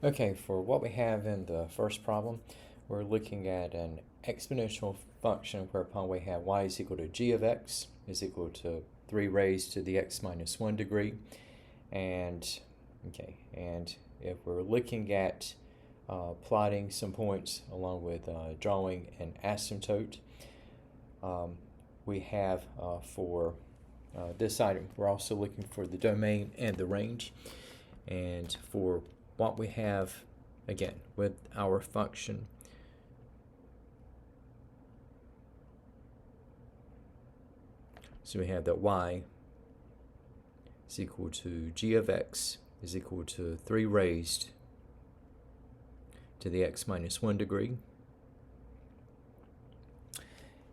Okay, for what we have in the first problem, we're looking at an exponential function whereupon we have y is equal to g of x is equal to 3 raised to the x minus 1 degree. And if we're looking at plotting some points along with drawing an asymptote, we have for this item, we're also looking for the domain and the range. And for what we have, again, with our function, so we have that y is equal to g of x is equal to 3 raised to the x minus 1 degree.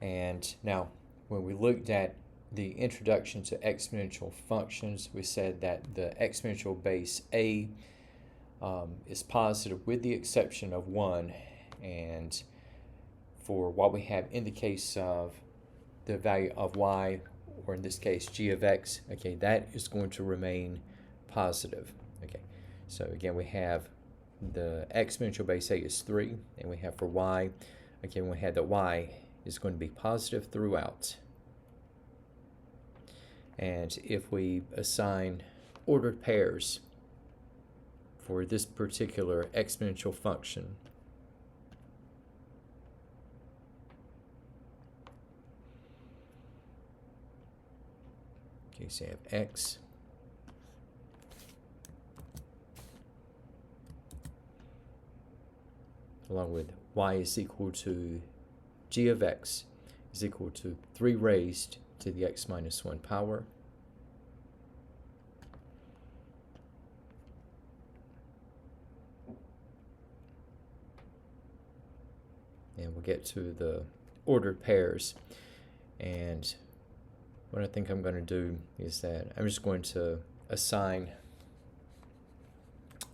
And now, when we looked at the introduction to exponential functions, we said that the exponential base a is positive with the exception of 1. And for what we have in the case of the value of y, or in this case g of x, okay, that is going to remain positive. Okay, so again, we have the exponential base a is 3, and we have for y, again, we had that y is going to be positive throughout. And if we assign ordered pairs for this particular exponential function, okay, so you have x along with y is equal to g of x is equal to 3 raised to the x minus 1 power. And we'll get to the ordered pairs. And what I think I'm going to do is that I'm just going to assign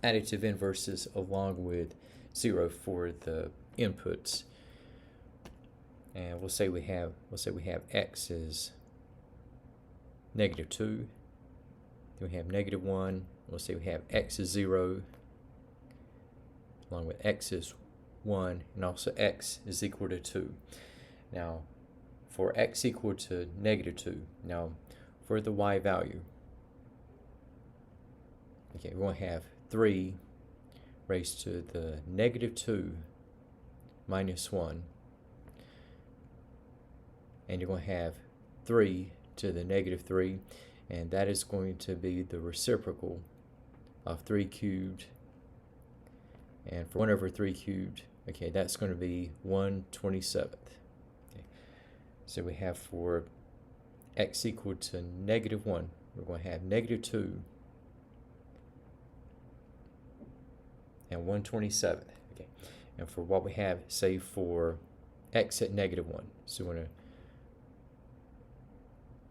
additive inverses along with 0 for the inputs. And we'll say we have x is negative 2. Then we have negative 1. We'll say we have x is 0, along with x is 1, and also x is equal to 2. Now, for x equal to negative 2, now for the y value, okay, we're going to have 3 raised to the negative 2 minus 1, and you're going to have 3 to the negative 3, and that is going to be the reciprocal of 3 cubed. And for 1 over 3 cubed, okay, that's going to be 1/27. Okay. So we have for x equal to negative 1, we're going to have negative 2 and 1/27. Okay. And for what we have, say for x at negative 1, so we're going to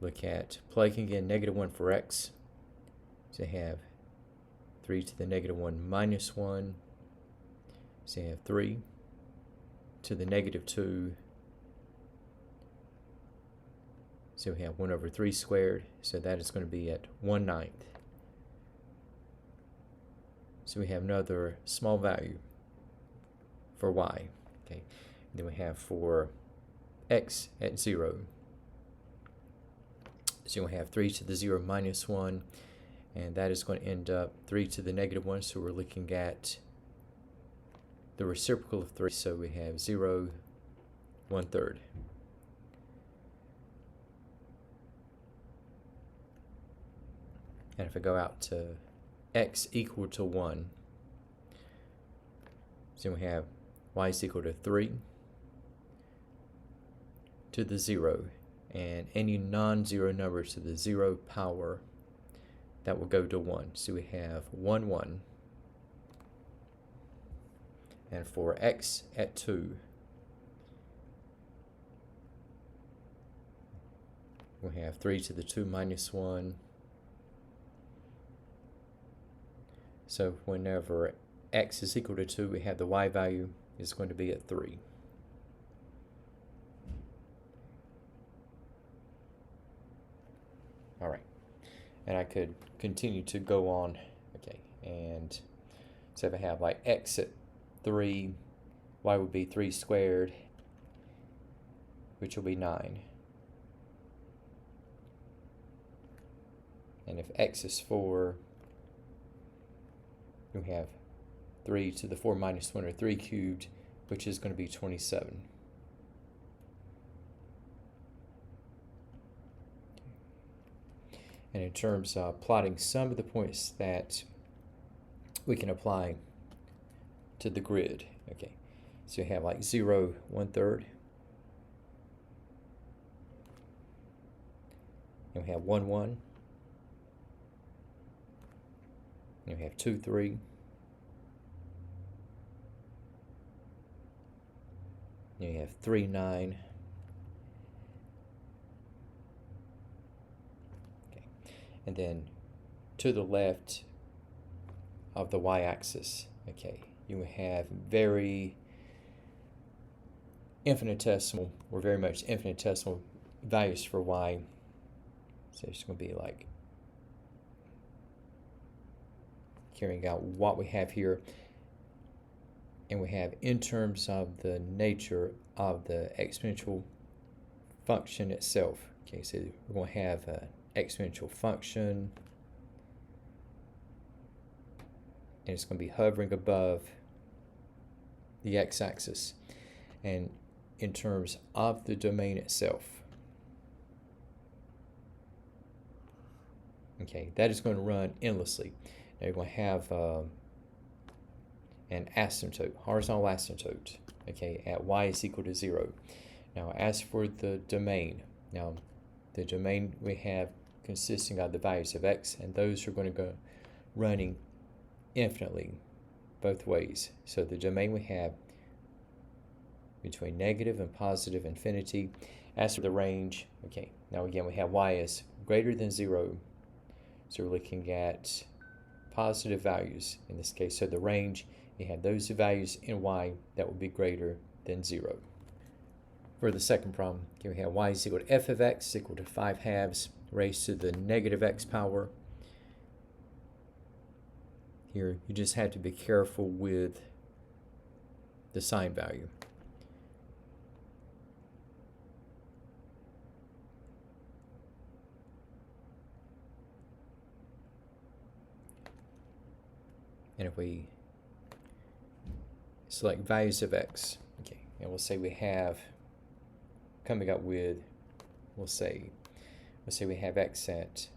look at plugging in negative 1 for x. So you have 3 to the negative 1 minus 1. So you have 3 to the negative 2. So we have 1 over 3 squared. So that is going to be at 1/9. So we have another small value for y. Okay. And then we have for x at 0. So we have 3 to the 0 minus 1. And that is going to end up 3 to the negative 1. So we're looking at the reciprocal of 3, so we have 0 1/3. And if I go out to x equal to 1, so we have y is equal to 3 to the 0, and any non-zero number to the 0 power, that will go to 1. So we have 1 1. And for x at 2, we have 3 to the 2 minus 1. So whenever x is equal to 2, we have the y value is going to be at 3. All right. And I could continue to go on, okay, and So if I have like x at 3, y would be 3 squared, which will be 9. And if x is 4, we have 3 to the 4 minus 1, or 3 cubed, which is going to be 27. And in terms of plotting some of the points that we can apply to the grid, okay, so you have like 0, 1/3, and we have 1, 1, and we have 2, 3, and you have 3, 9, okay, and then to the left of the y-axis, okay, you have very infinitesimal, or very much infinitesimal values for y. So it's going to be like carrying out what we have here, and we have in terms of the nature of the exponential function itself. Okay, so we're going to have an exponential function, and it's going to be hovering above the x-axis. And in terms of the domain itself, okay, that is going to run endlessly. Now you're going to have an asymptote, horizontal asymptote, okay, at y is equal to 0. Now as for the domain, now the domain we have consisting of the values of x, and those are going to go running infinitely both ways. So the domain we have between negative and positive infinity. As for the range, okay, now again we have y is greater than 0, so we're looking at positive values in this case. So the range, you have those values in y that will be greater than 0. For the second problem, okay, we have y is equal to f of x equal to 5/2 raised to the negative x power. Here you just have to be careful with the sign value. And if we select values of x, okay, and we'll say we have, coming up with, we'll say we have x at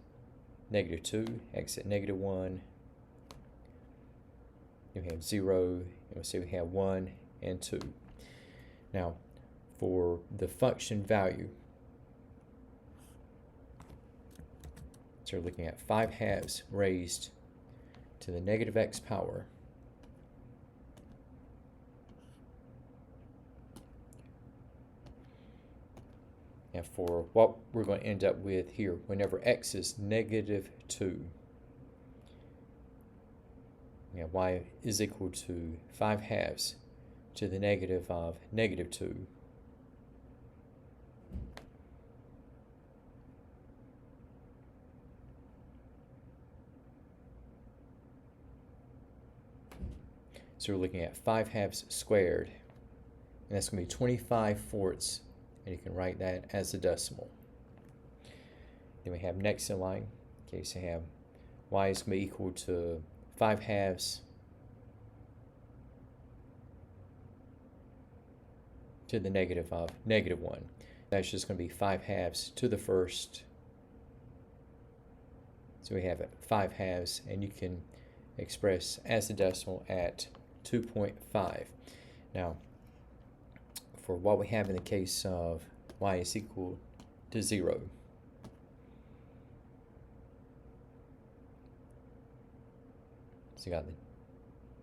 -2, x at -1, and we have 0, and we'll say we have 1 and 2. Now, for the function value, so we're looking at 5/2 raised to the negative x power. And for what we're going to end up with here, whenever x is -2, y is equal to 5/2 to the negative of -2. So we're looking at 5/2 squared, and that's going to be 25/4, and you can write that as a decimal. Then we have next in line, okay, so you have y is going to be equal to 5/2 to the negative of -1. That's just going to be 5/2 to the first. So we have 5/2, and you can express as a decimal at 2.5. Now, for what we have in the case of y is equal to 0, so you got the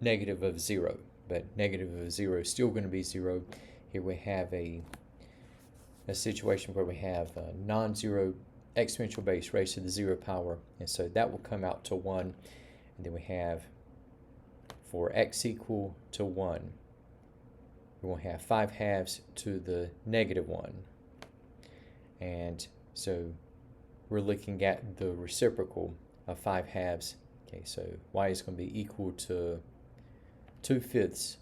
negative of 0, but negative of 0 is still going to be 0. Here we have a situation where we have a non-zero exponential base raised to the 0 power, and so that will come out to 1. And then we have, for x equal to 1, we will have 5/2 to the -1. And so we're looking at the reciprocal of 5/2. Okay, so y is going to be equal to 2/5.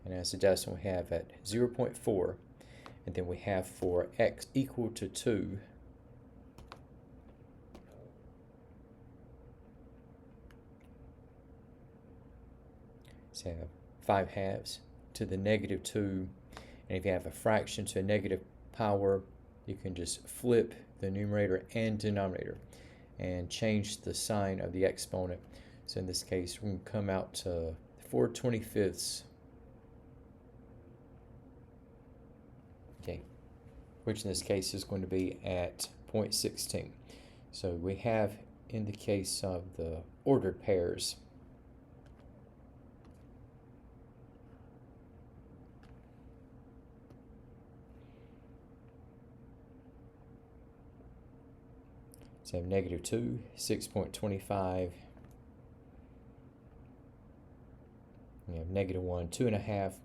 And as a decimal, we have at 0.4. And then we have for x equal to 2, so have 5/2 to the -2. And if you have a fraction to a negative power, you can just flip the numerator and denominator and change the sign of the exponent. So in this case, we're going to come out to 4/25, okay, which in this case is going to be at 0.16. So we have, in the case of the ordered pairs, so we have -2, 6.25. We have -1, 2.5,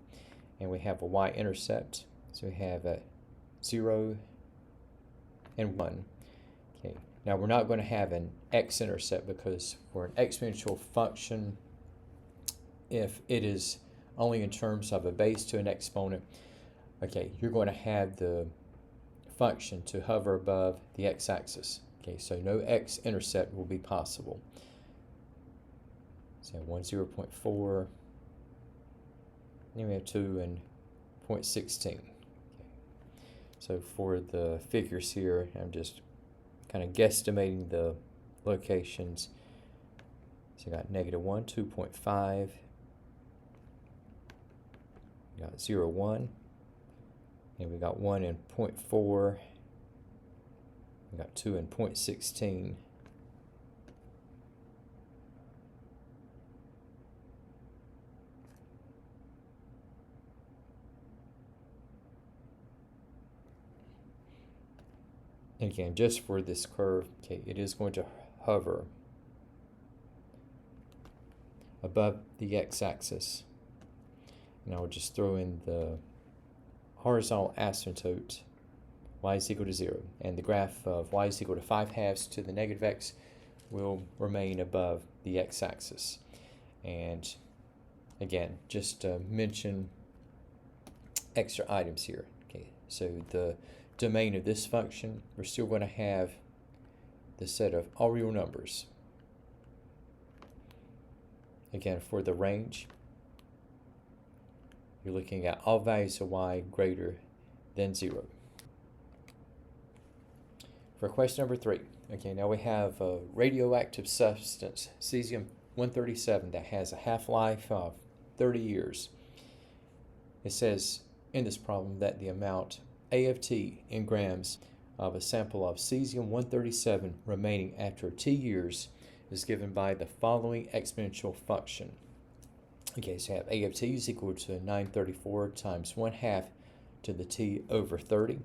and we have a y-intercept. So we have a 0 and 1. Okay. Now we're not going to have an x-intercept because for an exponential function, if it is only in terms of a base to an exponent, okay, you're going to have the function to hover above the x-axis. Okay, so no x-intercept will be possible. So 1, 0.4, then we have 2 and 0.16. Okay. So for the figures here, I'm just kind of guesstimating the locations. So you got -1, 2.5, we got 0, 1, and we got 1 and 0.4, we got 2 and 0.16. And again, just for this curve, okay, it is going to hover above the x-axis. And I will just throw in the horizontal asymptote, y is equal to 0. And the graph of y is equal to 5/2 to the -x will remain above the x-axis. And again, just to mention extra items here. Okay, so the domain of this function, we're still going to have the set of all real numbers. Again, for the range, you're looking at all values of y greater than 0. For question number 3, okay, now we have a radioactive substance, cesium-137, that has a half-life of 30 years. It says in this problem that the amount A of t in grams of a sample of cesium-137 remaining after t years is given by the following exponential function. Okay, so you have A of t is equal to 934 times 1/2 to the t over 30.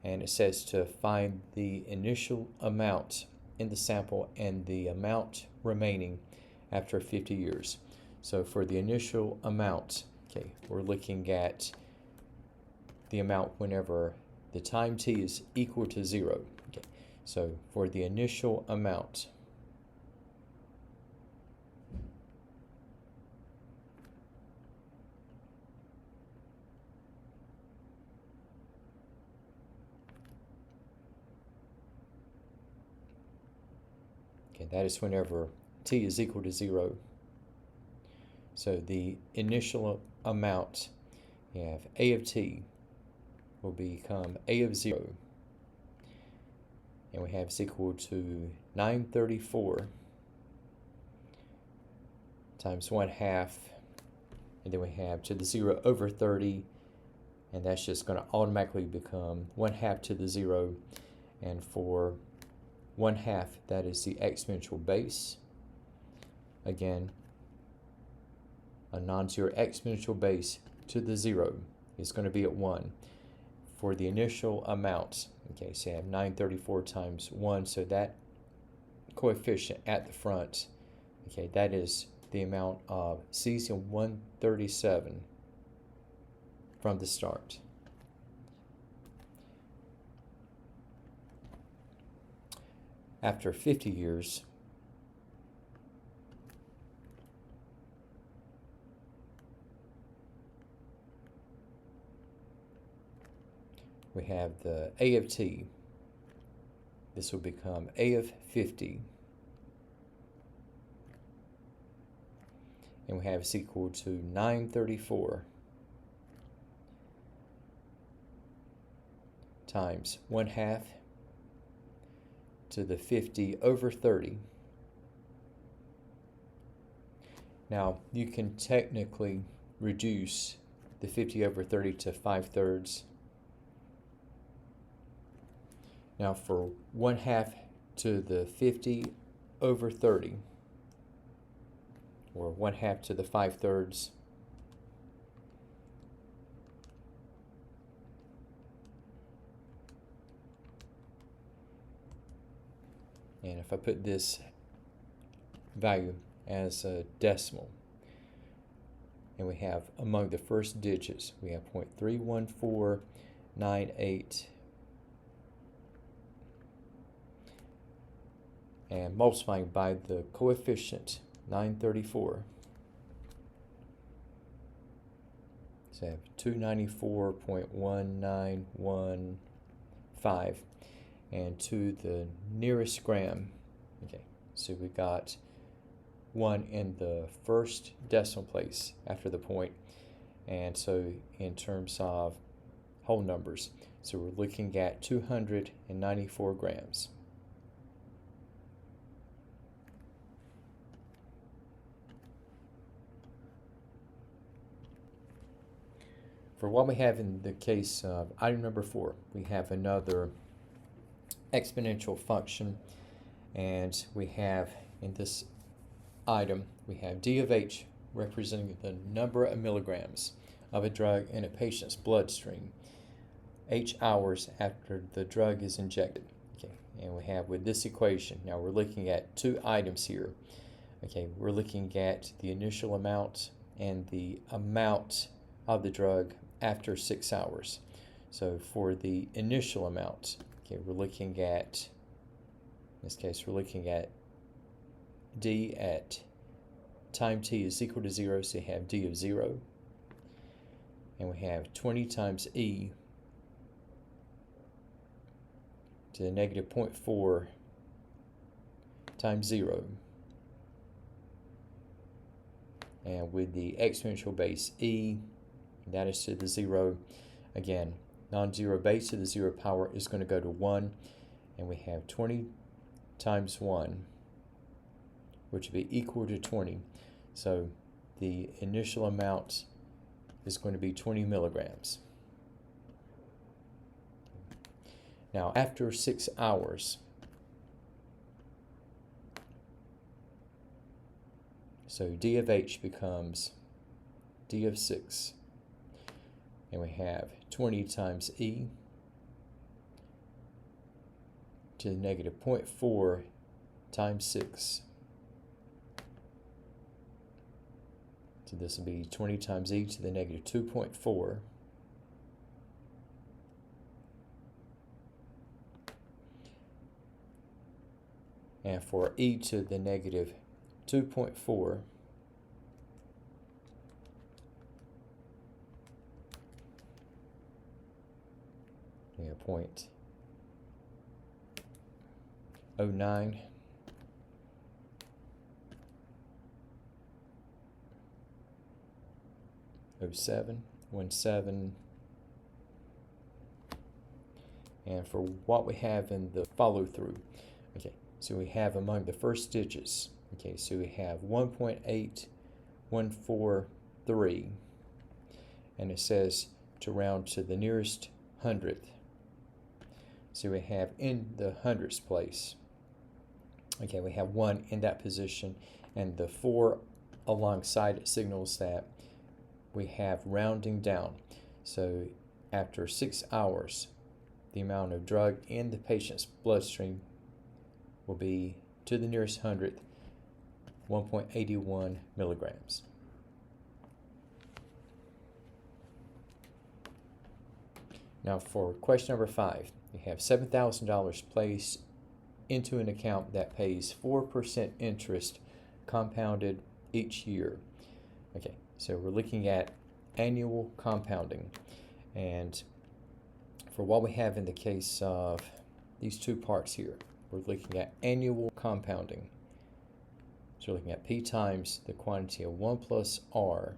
And it says to find the initial amount in the sample and the amount remaining after 50 years. So for the initial amount, okay, we're looking at the amount whenever the time t is equal to 0. Okay, so for the initial amount, okay, that is whenever t is equal to 0. So the initial amount, you have A of t will become A of 0, and we have is equal to 934 times 1/2, and then we have to the 0 over 30, and that's just going to automatically become 1/2 to the 0, and for 1/2, that is the exponential base. Again, a non-zero exponential base to the 0 is going to be at 1. For the initial amount, okay, so you have 934 times 1, so that coefficient at the front, okay, that is the amount of cesium-137 from the start. After 50 years, we have the A of t. This will become A of 50. And we have is equal to 934 times 1/2 to the 50 over 30. Now, you can technically reduce the 50 over 30 to 5/3. Now, for 1/2 to the 50 over 30, or 1/2 to the 5/3, and if I put this value as a decimal, and we have among the first digits, we have 0.31498, and multiplying by the coefficient 934. So I have 294.1915, and to the nearest gram, okay, so we got 1 in the first decimal place after the point, and so in terms of whole numbers, so we're looking at 294 grams. For what we have in the case of item number 4, we have another exponential function, and we have in this item, we have d of h representing the number of milligrams of a drug in a patient's bloodstream h hours after the drug is injected. Okay, and we have with this equation, now we're looking at two items here. Okay, we're looking at the initial amount and the amount of the drug after 6 hours. So for the initial amount, okay, we're looking at, in this case, we're looking at d at time t is equal to 0, so you have d of 0. And we have 20 times e to the negative 0.4 times 0. And with the exponential base e, that is to the 0. Again, non-zero base to the 0 power is going to go to 1. And we have 20 times 1, which would be equal to 20. So the initial amount is going to be 20 milligrams. Now, after 6 hours, so d of h becomes d of 6. And we have 20 times e to the negative 0.4 times 6. So this will be 20 times e to the negative 2.4. And for e to the negative 2.4, we have 0.09. .1717. And for what we have in the follow through, okay, so we have among the first digits, okay, so we have 1.8143, and it says to round to the nearest hundredth. So we have in the hundredths place, okay, we have 1 in that position, and the 4 alongside it signals that we have rounding down. So after 6 hours, the amount of drug in the patient's bloodstream will be to the nearest hundredth 1.81 milligrams. Now for question number 5, you have $7,000 placed into an account that pays 4% interest compounded each year. Okay, so we're looking at annual compounding, and For what we have in the case of these two parts here, we're looking at annual compounding. So we're looking at p times the quantity of 1 plus r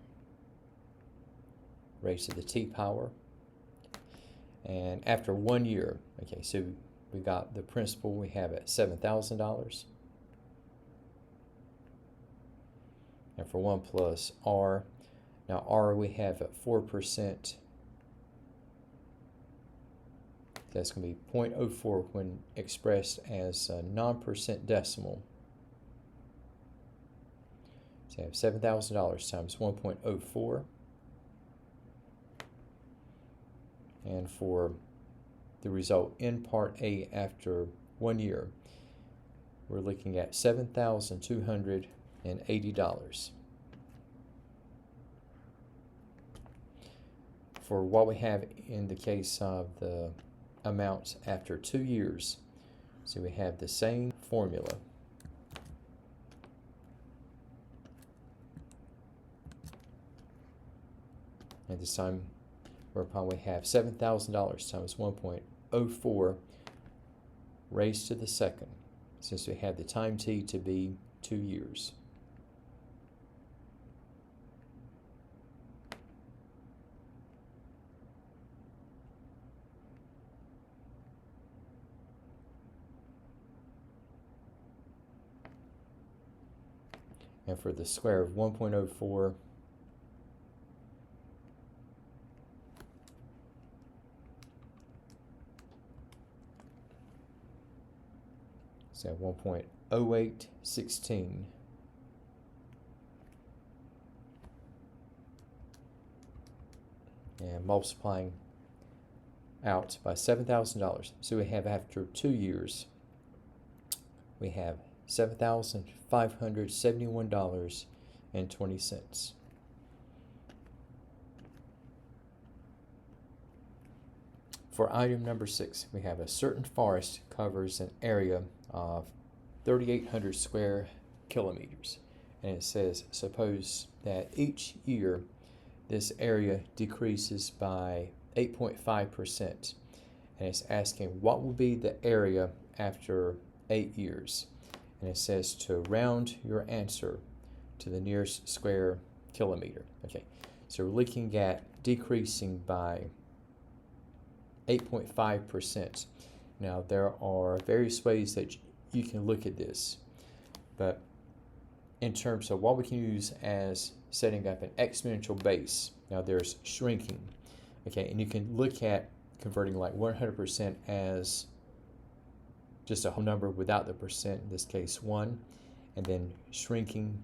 raised to the t power. And after 1 year, okay, so we got the principal we have at $7,000. And for 1 plus r, now r we have at 4%. That's going to be 0.04 when expressed as a non-percent decimal. So you have $7,000 times 1.04. And for the result in Part A after 1 year, we're looking at $7,280. For what we have in the case of the amounts after 2 years, so we have the same formula. And this time, whereupon we have $7,000 times 1.04 raised to the second, since we have the time t to be 2 years. And for the square of 1.04, so 1.0816. And multiplying out by $7,000. So we have after 2 years, we have $7,571.20. For item number 6, we have a certain forest covers an area of 3,800 square kilometers. And it says, suppose that each year this area decreases by 8.5%. And it's asking what will be the area after 8 years. And it says to round your answer to the nearest square kilometer. Okay, so we're looking at decreasing by 8.5%. Now there are various ways that you can look at this, but in terms of what we can use as setting up an exponential base, now there's shrinking. Okay, and you can look at converting like 100% as just a whole number without the percent, in this case 1, and then shrinking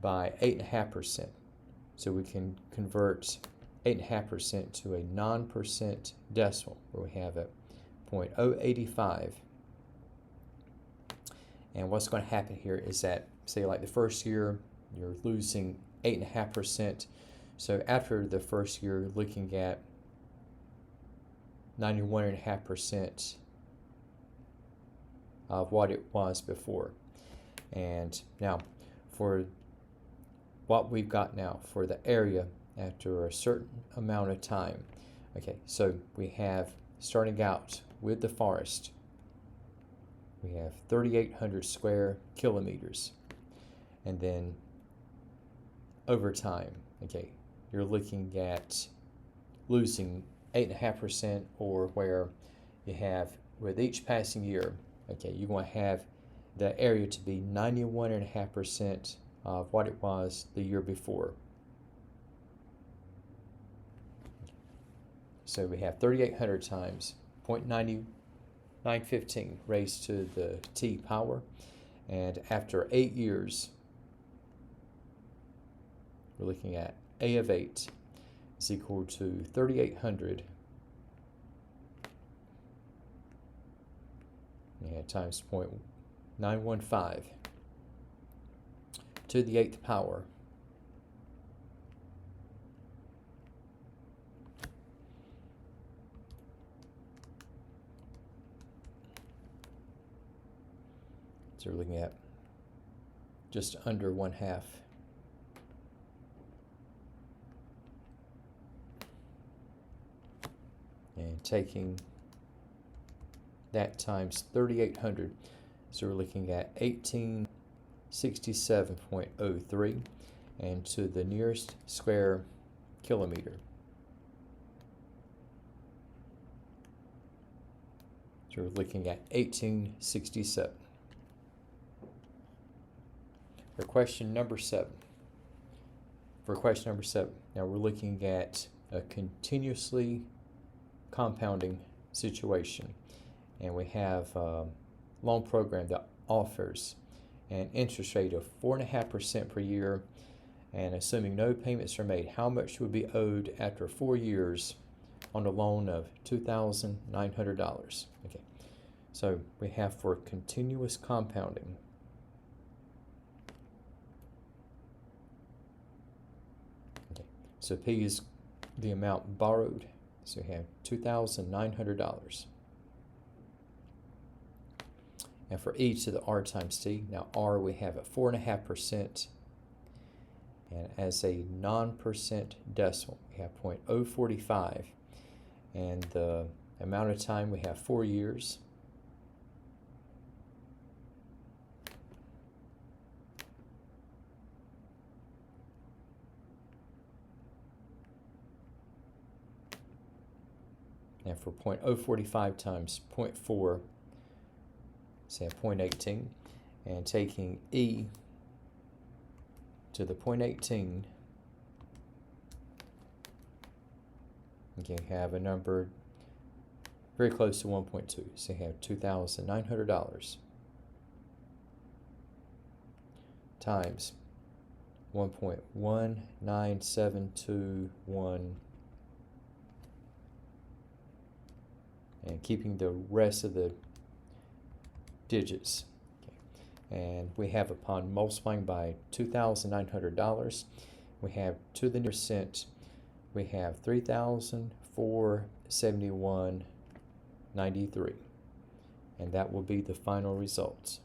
by 8.5%. So we can convert 8.5% to a non-percent decimal, where we have a 0.085. And what's going to happen here is that, say like the first year, you're losing 8.5%. So after the first year, looking at 91.5% of what it was before. And now for what we've got now for the area after a certain amount of time. Okay, so we have, starting out with the forest, we have 3,800 square kilometers. And then over time, okay, you're looking at losing 8.5%, or where you have, with each passing year, okay, you're going to have the area to be 91.5% of what it was the year before. So we have 3,800 times 0.9915 raised to the t power. And after 8 years, we're looking at a of 8 is equal to 3,800 times 0.915 to the 8th power. So we're looking at just under 1/2. And taking that times 3,800. So we're looking at 1867.03, and to the nearest square kilometer. So we're looking at 1867. For question number 7. Now we're looking at a continuously compounding situation. And we have a loan program that offers an interest rate of 4.5% per year. And assuming no payments are made, how much would be owed after 4 years on a loan of $2,900? Okay, so we have for continuous compounding. Okay, so P is the amount borrowed. So we have $2,900. And for e to the r times t, now r we have at 4.5%. And as a non-percent decimal, we have 0.045. And the amount of time, we have 4 years. And for 0.045 times 0.4, say 0.18, and taking e to the 0.18, you have a number very close to 1.2. So you have $2,900 times 1.19721, and keeping the rest of the digits. And we have, upon multiplying by $2,900, we have to the nearest cent, we have 3,471.93, and that will be the final results.